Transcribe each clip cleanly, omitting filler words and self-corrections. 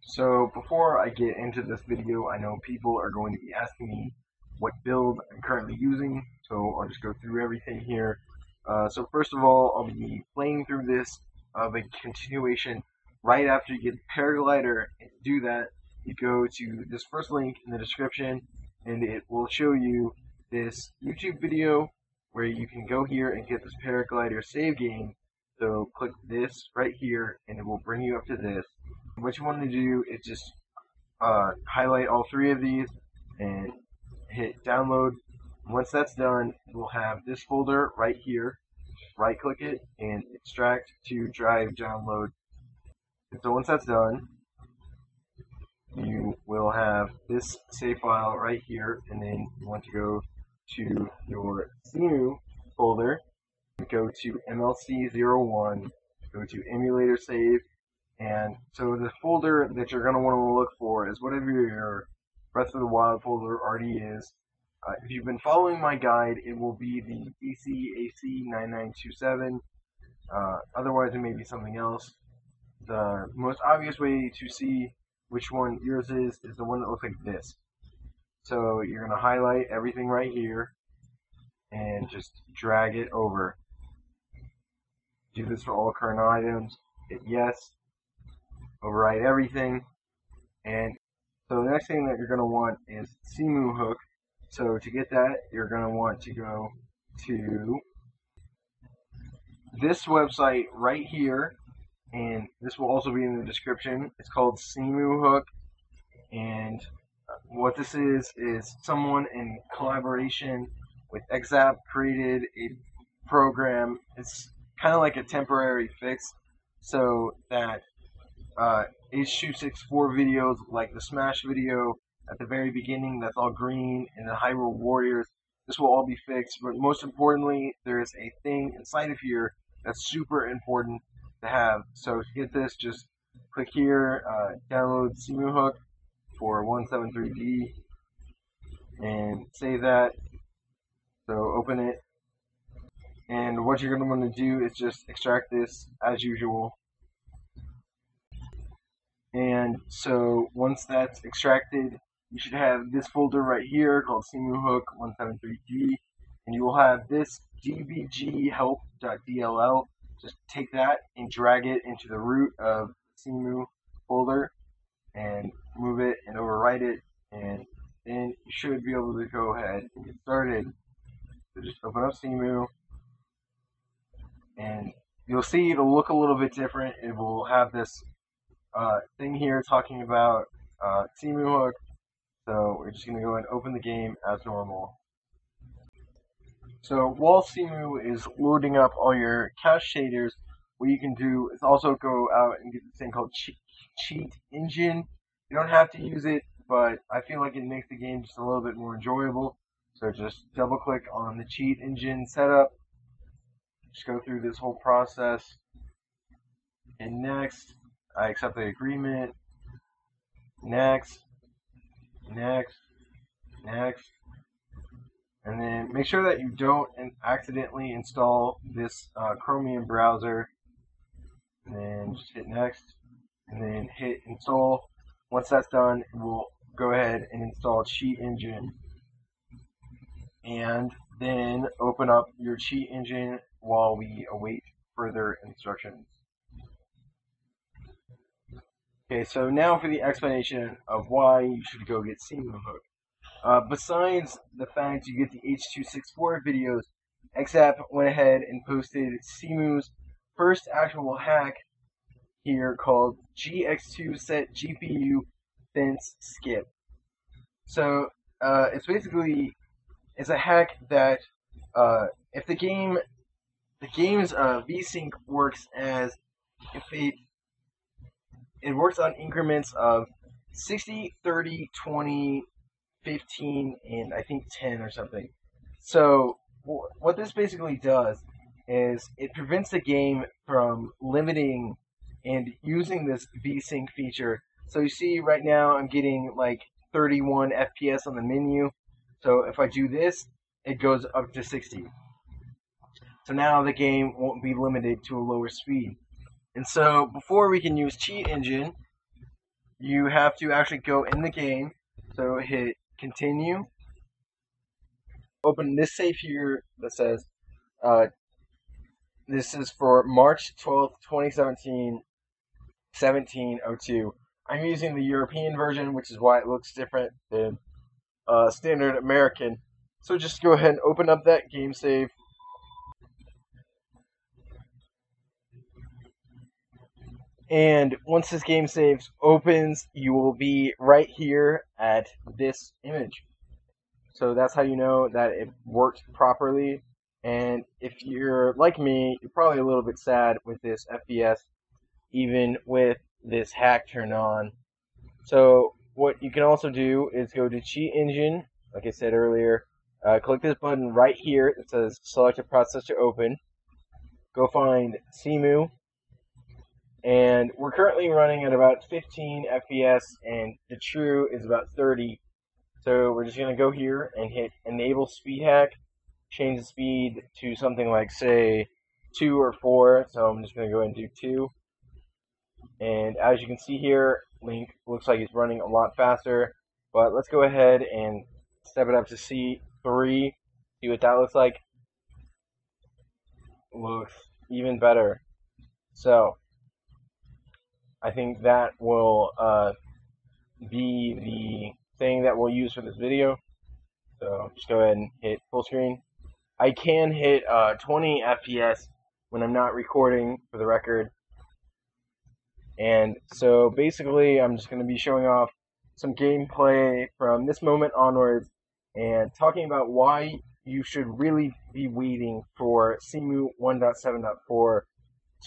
So before I get into this video, I know people are going to be asking me what build I'm currently using, so I'll just go through everything here. So first of all, I'll be playing through this of a continuation right after you get the paraglider. And to do that, you go to this first link in the description, and it will show you this YouTube video where you can go here and get this paraglider save game. So click this right here, and it will bring you up to this. What you want to do is just highlight all three of these and hit download. Once that's done, we'll have this folder right here. Right click it and extract to drive download. And so once that's done, you will have this save file right here, and then you want to go to your Cemu folder, go to MLC01, go to emulator save. And so the folder that you're going to want to look for is whatever your Breath of the Wild folder already is. If you've been following my guide, it will be the BCAC9927. Otherwise, it may be something else. The most obvious way to see which one yours is the one that looks like this. So you're going to highlight everything right here and just drag it over. Do this for all current items. Hit yes. Override everything, and so the next thing that you're going to want is Cemuhook. So to get that, you're going to want to go to this website right here, and this will also be in the description. It's called Cemuhook, and what this is someone in collaboration with XZap created a program. It's kind of like a temporary fix so that H.264 videos like the Smash video at the very beginning that's all green and the Hyrule Warriors, this will all be fixed. But most importantly, there's a thing inside of here that's super important to have. So to get this, just click here, download Cemuhook for 173D and save that. So open it, and what you're going to want to do is just extract this as usual. And so once that's extracted, you should have this folder right here called Cemuhook 173D, and you will have this dbghelp.dll. Just take that and drag it into the root of the Cemu folder and move it and overwrite it, and then you should be able to go ahead and get started. So just open up Cemu, and you'll see it'll look a little bit different. It will have this thing here talking about Cemuhook. So we're just going to go and open the game as normal. So while Cemu is loading up all your cache shaders, what you can do is also go out and get this thing called CheatEngine. You don't have to use it, but I feel like it makes the game just a little bit more enjoyable. So just double click on the CheatEngine setup. Just go through this whole process. And next, I accept the agreement. Next. And then make sure that you don't accidentally install this Chromium browser. And then just hit next. And then hit install. Once that's done, we'll go ahead and install CheatEngine. And then open up your CheatEngine while we await further instructions. Okay, so now for the explanation of why you should go get Cemuhook. Besides the fact you get the H.264 videos, XZap went ahead and posted Cemu's first actual hack here called GX2 Set GPU Fence Skip. So it's basically a hack that if the game's VSync works as if it works on increments of 60, 30, 20, 15, and I think 10 or something. So what this basically does is it prevents the game from limiting and using this VSync feature. So you see right now I'm getting like 31 FPS on the menu. So if I do this, it goes up to 60. So now the game won't be limited to a lower speed. And so before we can use CheatEngine, you have to actually go in the game. So hit continue. Open this safe here that says this is for March 12th, 2017, 17:02. I'm using the European version, which is why it looks different than standard American. So just go ahead and open up that game save. And once this game saves opens, you will be right here at this image. So that's how you know that it worked properly. And if you're like me, you're probably a little bit sad with this FPS, even with this hack turned on. So what you can also do is go to CheatEngine, like I said earlier. Click this button right here that says select a process to open. Go find Cemu, and we're currently running at about 15 FPS, and the true is about 30. So we're just going to go here and hit enable speed hack, change the speed to something like, say, 2 or 4. So I'm just going to go ahead and do 2. And as you can see here, Link looks like he's running a lot faster. But let's go ahead and step it up to C3. See what that looks like. Looks even better. So I think that will be the thing that we'll use for this video. So just go ahead and hit full screen. I can hit 20 FPS when I'm not recording, for the record. And so basically I'm just going to be showing off some gameplay from this moment onwards and talking about why you should really be waiting for Cemu 1.7.4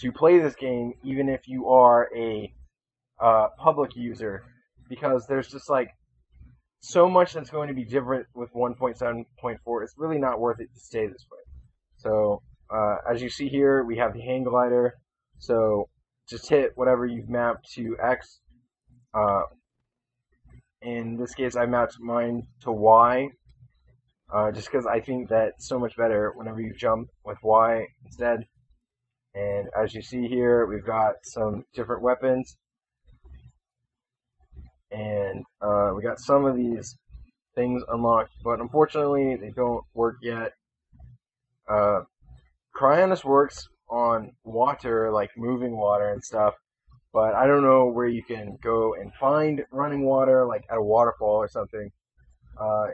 to play this game, even if you are a public user, because there's just like so much that's going to be different with 1.7.4. It's really not worth it to stay this way. So as you see here, we have the hang glider. So just hit whatever you've mapped to X. In this case, I mapped mine to Y, just because I think that's so much better whenever you jump with Y instead. And as you see here, we've got some different weapons. And we got some of these things unlocked, but unfortunately they don't work yet. Cryonis works on water, like moving water and stuff, but I don't know where you can go and find running water, like at a waterfall or something.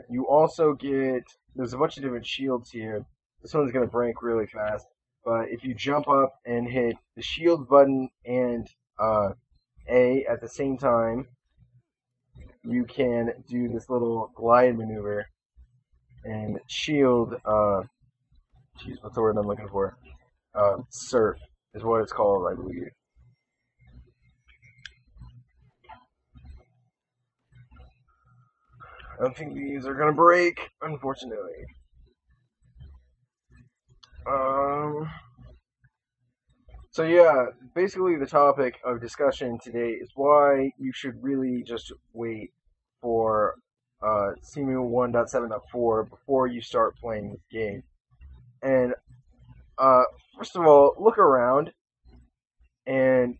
You also get, there's a bunch of different shields here. This one's going to break really fast, but if you jump up and hit the shield button and A at the same time, you can do this little glide maneuver and shield, what's the word I'm looking for? Surf is what it's called, I believe. I don't think these are gonna break, unfortunately. So yeah, basically the topic of discussion today is why you should really just wait for Cemu 1.7.4 before you start playing this game. And first of all, look around, and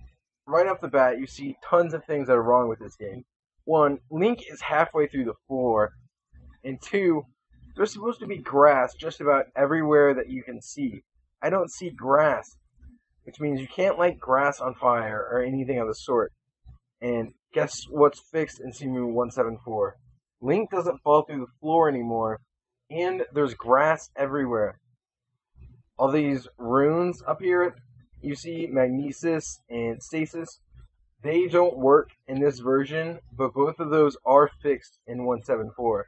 right off the bat, you see tons of things that are wrong with this game. One, Link is halfway through the floor, and two, there's supposed to be grass just about everywhere that you can see. I don't see grass, which means you can't light grass on fire or anything of the sort. And guess what's fixed in Cemu 1.7.4? Link doesn't fall through the floor anymore, and there's grass everywhere. All these runes up here, you see magnesis and stasis, they don't work in this version, but both of those are fixed in 1.7.4.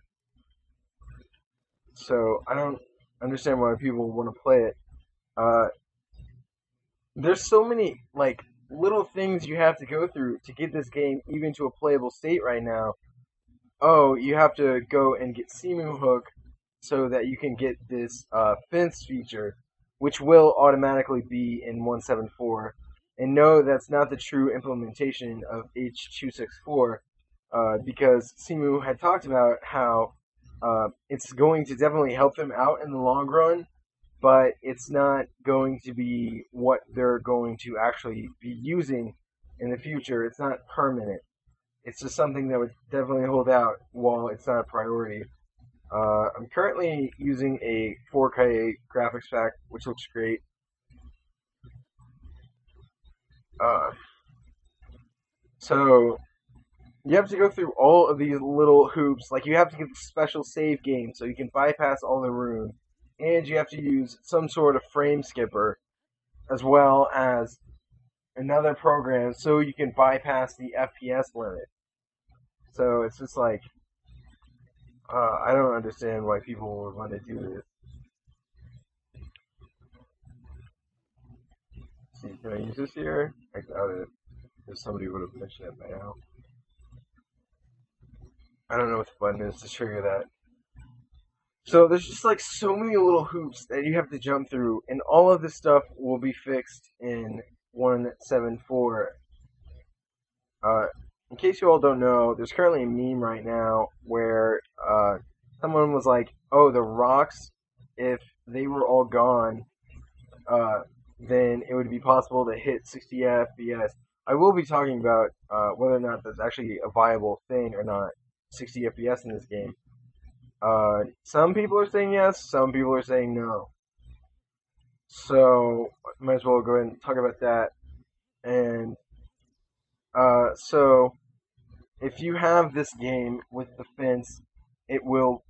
So I don't understand why people want to play it. There's so many like little things you have to go through to get this game even to a playable state right now. Oh, you have to go and get Cemuhook so that you can get this fence feature, which will automatically be in 1.7.4. And no, that's not the true implementation of H.264, because Cemu had talked about how it's going to definitely help them out in the long run, but it's not going to be what they're going to actually be using in the future. It's not permanent. it's just something that would definitely hold out while it's not a priority. I'm currently using a 4K graphics pack, which looks great. Uh, so you have to go through all of these little hoops. Like you have to get the special save game so you can bypass all the runes, and you have to use some sort of frame skipper as well as another program so you can bypass the FPS limit. So it's just like I don't understand why people would want to do this. Let's see, can I use this here? I doubt it. If somebody would have mentioned it by now. I don't know what the button is to trigger that. So there's just like so many little hoops that you have to jump through, and all of this stuff will be fixed in 1.7.4. In case you all don't know, there's currently a meme right now where someone was like, "Oh, the rocks, if they were all gone, then it would be possible to hit 60 FPS." I will be talking about whether or not that's actually a viable thing or not, 60 FPS in this game. Some people are saying yes, some people are saying no. So, might as well go ahead and talk about that. And, so, if you have this game with the fence, it will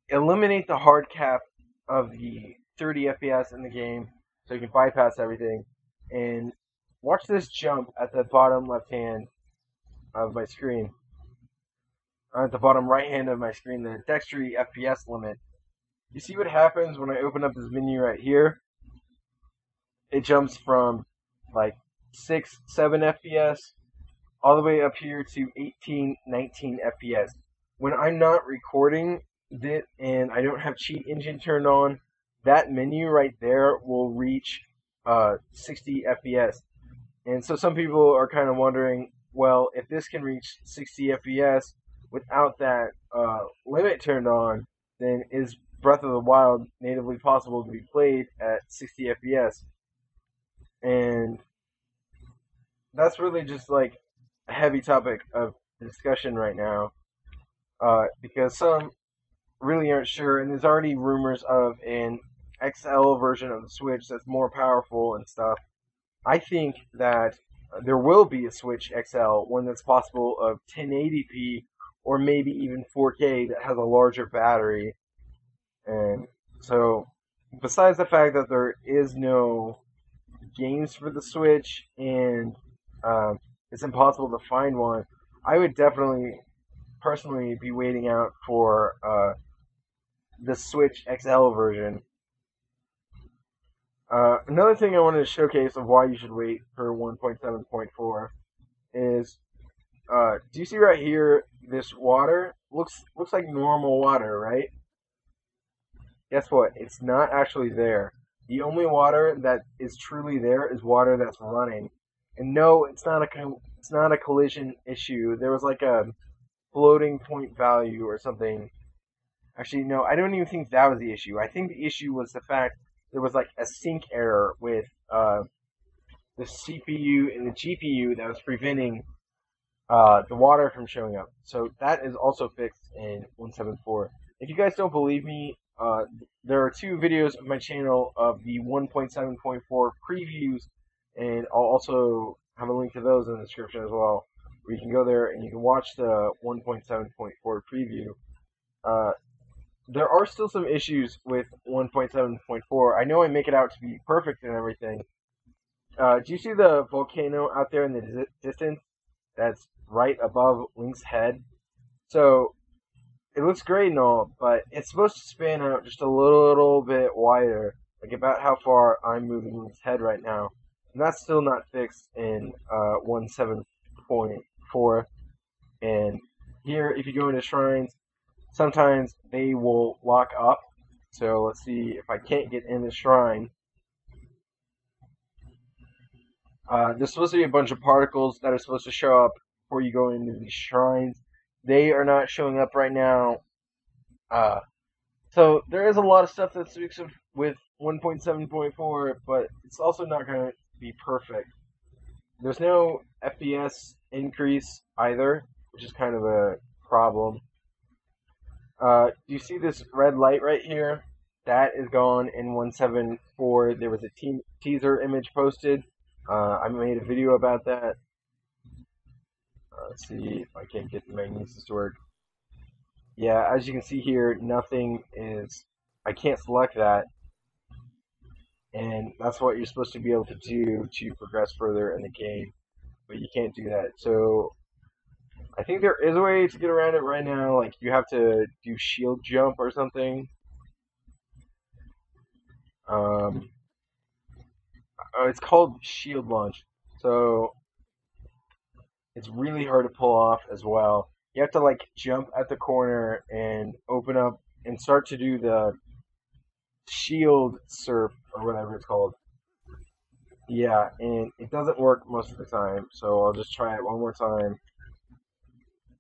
eliminate the hard cap of the 30 FPS in the game, so you can bypass everything. And watch this jump at the bottom left hand of my screen. At the bottom right hand of my screen, the dexterity FPS limit. You see what happens when I open up this menu right here? It jumps from like 6, 7 FPS all the way up here to 18, 19 FPS. When I'm not recording it and I don't have CheatEngine turned on, that menu right there will reach 60 FPS. And so some people are kind of wondering, well, if this can reach 60 FPS without that limit turned on, then is Breath of the Wild natively possible to be played at 60 FPS? And that's really just like a heavy topic of discussion right now, because some really aren't sure, and there's already rumors of an XL version of the Switch that's more powerful and stuff. I think that there will be a Switch XL, one that's possible of 1080p or maybe even 4K that has a larger battery. And so, besides the fact that there is no games for the Switch and it's impossible to find one, I would definitely personally be waiting out for the Switch XL version. Another thing I wanted to showcase of why you should wait for 1.7.4 is, do you see right here, this water? Looks like normal water, right? Guess what? It's not actually there. The only water that is truly there is water that's running. And no, it's not a collision issue. There was like a floating point value or something. Actually, no, I don't even think that was the issue. I think the issue was the fact there was like a sync error with the CPU and the GPU that was preventing the water from showing up. So that is also fixed in 1.7.4. If you guys don't believe me, there are 2 videos of my channel of the 1.7.4 previews, and I'll also have a link to those in the description as well, where you can go there and you can watch the 1.7.4 preview. There are still some issues with 1.7.4. I know I make it out to be perfect and everything. Do you see the volcano out there in the distance? That's right above Link's head. So it looks great and all, but it's supposed to span out just a little bit wider, like about how far I'm moving Link's head right now. And that's still not fixed in 1.7.4. And here, if you go into shrines, sometimes they will lock up. So let's see if I can't get in the shrine. There's supposed to be a bunch of particles that are supposed to show up before you go into these shrines. They are not showing up right now. So there is a lot of stuff that's fixed with 1.7.4, but it's also not going to be perfect. There's no FPS increase either. which is kind of a problem. Do you see this red light right here? That is gone in 174. There was a teaser image posted. I made a video about that. Let's see if I can't get the magnesis to work. Yeah, as you can see here, nothing is. I can't select that, and that's what you're supposed to be able to do to progress further in the game, but you can't do that. So I think there is a way to get around it right now. Like you have to do shield jump or something. Um, it's called shield launch. So it's really hard to pull off as well. You have to like jump at the corner and open up and start to do the shield surf or whatever it's called. Yeah, and it doesn't work most of the time. So I'll just try it one more time.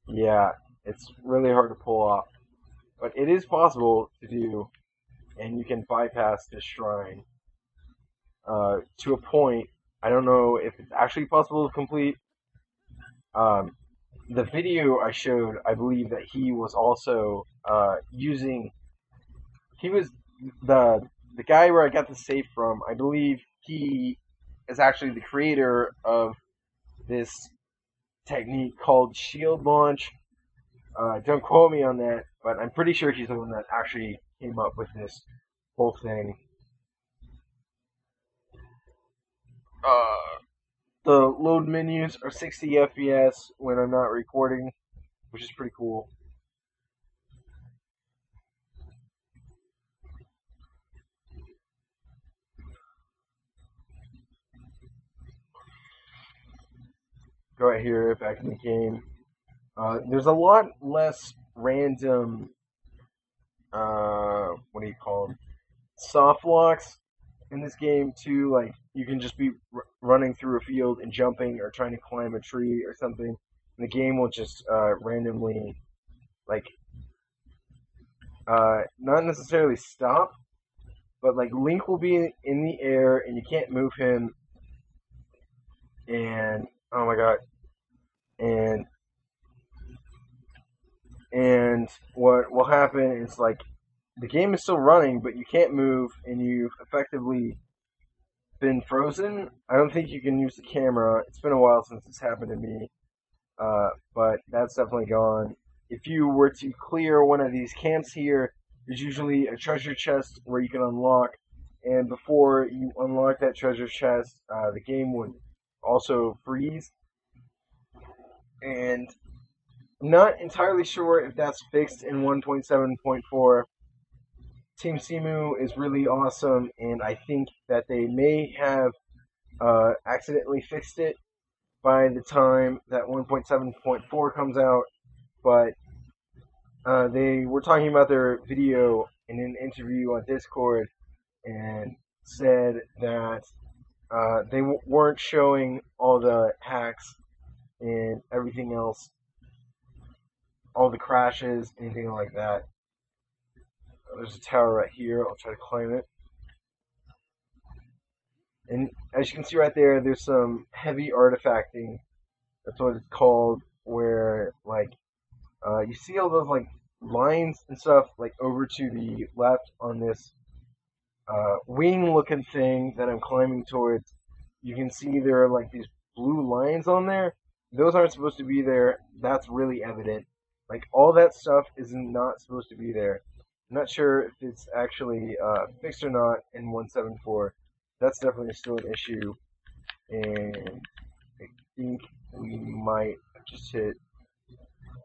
Yeah, it's really hard to pull off, but it is possible to do, and you can bypass this shrine to a point. I don't know if it's actually possible to complete. Um, the video I showed, I believe that he was also using. He was the guy where I got the safe from. I believe he is actually the creator of this technique called shield launch. Don't quote me on that, but I'm pretty sure he's the one that actually came up with this whole thing. Uh, the load menus are 60 FPS when I'm not recording, which is pretty cool. Go right here, back in the game. There's a lot less random, what do you call them? Soft locks in this game too. Like you can just be running through a field and jumping or trying to climb a tree or something. And the game will just randomly, like, not necessarily stop, but like Link will be in the air and you can't move him. And oh my god, and what will happen is like the game is still running, but you can't move, and you've effectively been frozen. I don't think you can use the camera. It's been a while since it's happened to me, but that's definitely gone. If you were to clear one of these camps here, there's usually a treasure chest where you can unlock, and before you unlock that treasure chest, the game would also freeze. And I'm not entirely sure if that's fixed in 1.7.4. Team Cemu is really awesome, and I think that they may have accidentally fixed it by the time that 1.7.4 comes out. But they were talking about their video in an interview on Discord and said that they weren't showing all the hacks and everything else, all the crashes, anything like that. There's a tower right here. I'll try to climb it. And as you can see right there, there's some heavy artifacting. That's what it's called, where like you see all those like lines and stuff like over to the left on this wing-looking thing that I'm climbing towards. You can see there are like these blue lines on there. Those aren't supposed to be there. That's really evident. Like all that stuff is not supposed to be there. I'm not sure if it's actually fixed or not in 1.7.4. That's definitely still an issue, and I think we might have just hit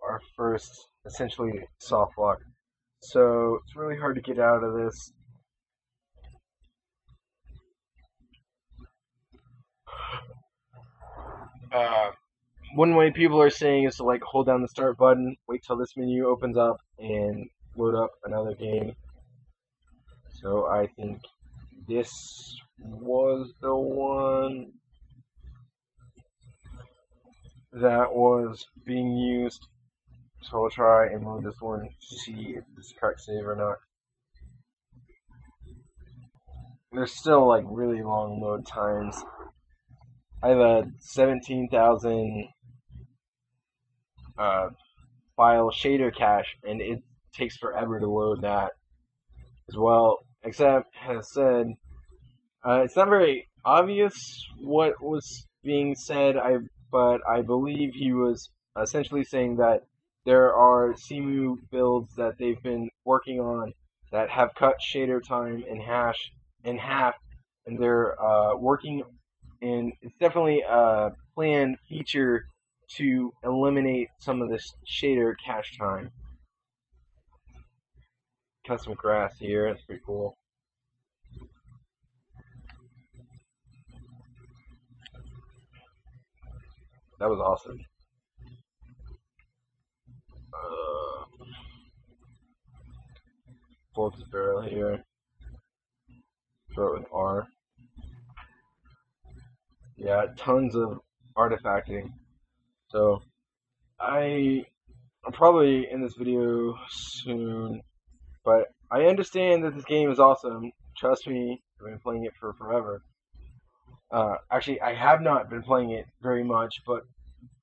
our first, essentially, soft lock. So it's really hard to get out of this. One way people are saying is to like hold down the start button, wait till this menu opens up, and load up another game. So I think this was the one that was being used. So I'll try and load this one to see if this is correct save or not. There's still like really long load times. I have a 17,000 file shader cache, and it takes forever to load that as well. Except, as said, it's not very obvious what was being said. But I believe he was essentially saying that there are Cemu builds that they've been working on that have cut shader time and hash in half, and they're working. And it's definitely a planned feature to eliminate some of this shader cache time. Cut some grass here. That's pretty cool. That was awesome. Pull up the barrel here. Throw it with R. Yeah, tons of artifacting. So I'm probably in this video soon, but I understand that this game is awesome. Trust me, I've been playing it for forever. Actually, I have not been playing it very much, but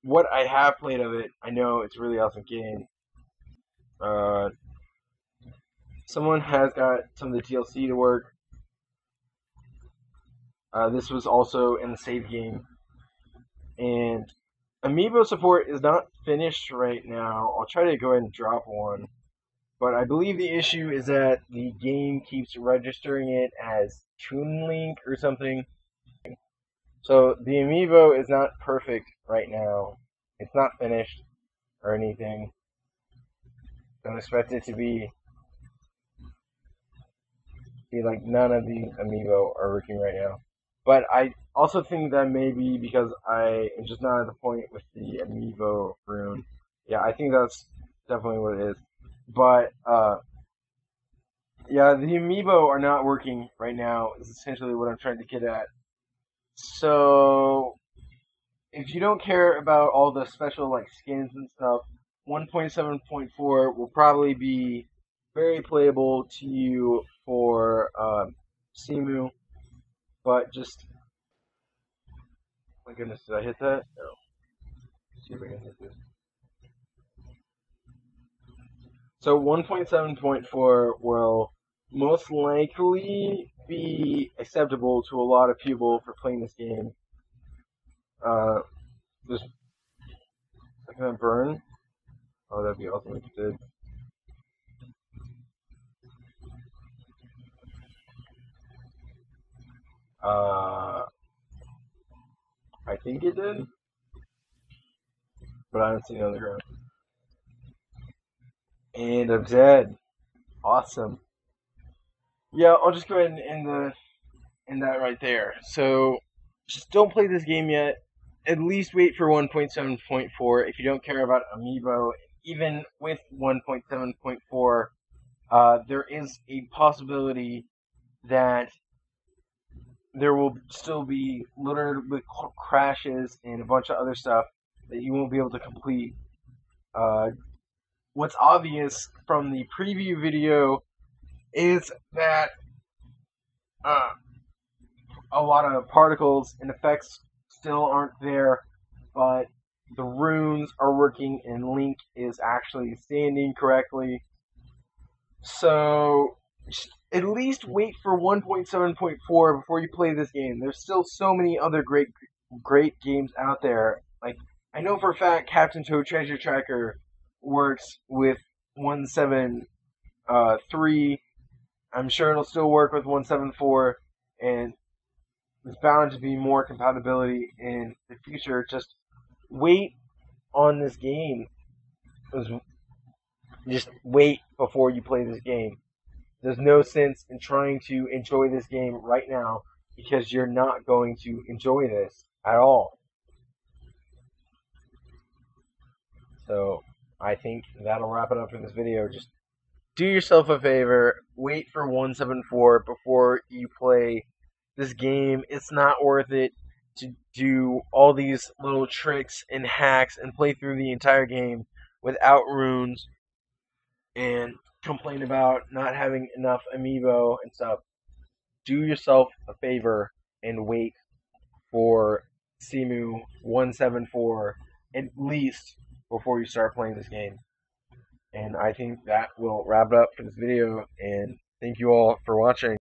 what I have played of it, I know it's a really awesome game. Someone has got some of the DLC to work. This was also in the save game. And Amiibo support is not finished right now. I'll try to go ahead and drop one. But I believe the issue is that the game keeps registering it as Toon Link or something. So the Amiibo is not perfect right now. It's not finished or anything. Don't expect it to be like none of these Amiibo are working right now. But I also think that maybe because I am just not at the point with the Amiibo rune. Yeah, I think that's definitely what it is. But yeah, the Amiibo are not working right now. Is essentially what I'm trying to get at. So if you don't care about all the special like skins and stuff, 1.7.4 will probably be very playable to you for Cemu. But just, my goodness, did I hit that? No. Let's see if I can hit this. So 1.7.4 will most likely be acceptable to a lot of people for playing this game. Just, can I burn? Oh, that'd be awesome if it did. I think it did, but I haven't seen it on the ground. And I'm dead. Awesome. Yeah, I'll just go ahead and end that right there. So just don't play this game yet. At least wait for 1.7.4 if you don't care about Amiibo. Even with 1.7.4, there is a possibility that there will still be littered with crashes and a bunch of other stuff that you won't be able to complete. What's obvious from the preview video is that a lot of particles and effects still aren't there, but the runes are working and Link is actually standing correctly. So at least wait for 1.7.4 before you play this game. There's still so many other great games out there. Like, I know for a fact Captain Toad Treasure Tracker works with 1.7.3. I'm sure it'll still work with 1.7.4, and there's bound to be more compatibility in the future. Just wait on this game. Just wait before you play this game. There's no sense in trying to enjoy this game right now because you're not going to enjoy this at all. So I think that'll wrap it up for this video. Just do yourself a favor, wait for 1.7.4 before you play this game. It's not worth it to do all these little tricks and hacks and play through the entire game without runes and complain about not having enough Amiibo and stuff. Do yourself a favor and wait for Cemu 1.7.4 at least before you start playing this game. And I think that will wrap it up for this video. And thank you all for watching.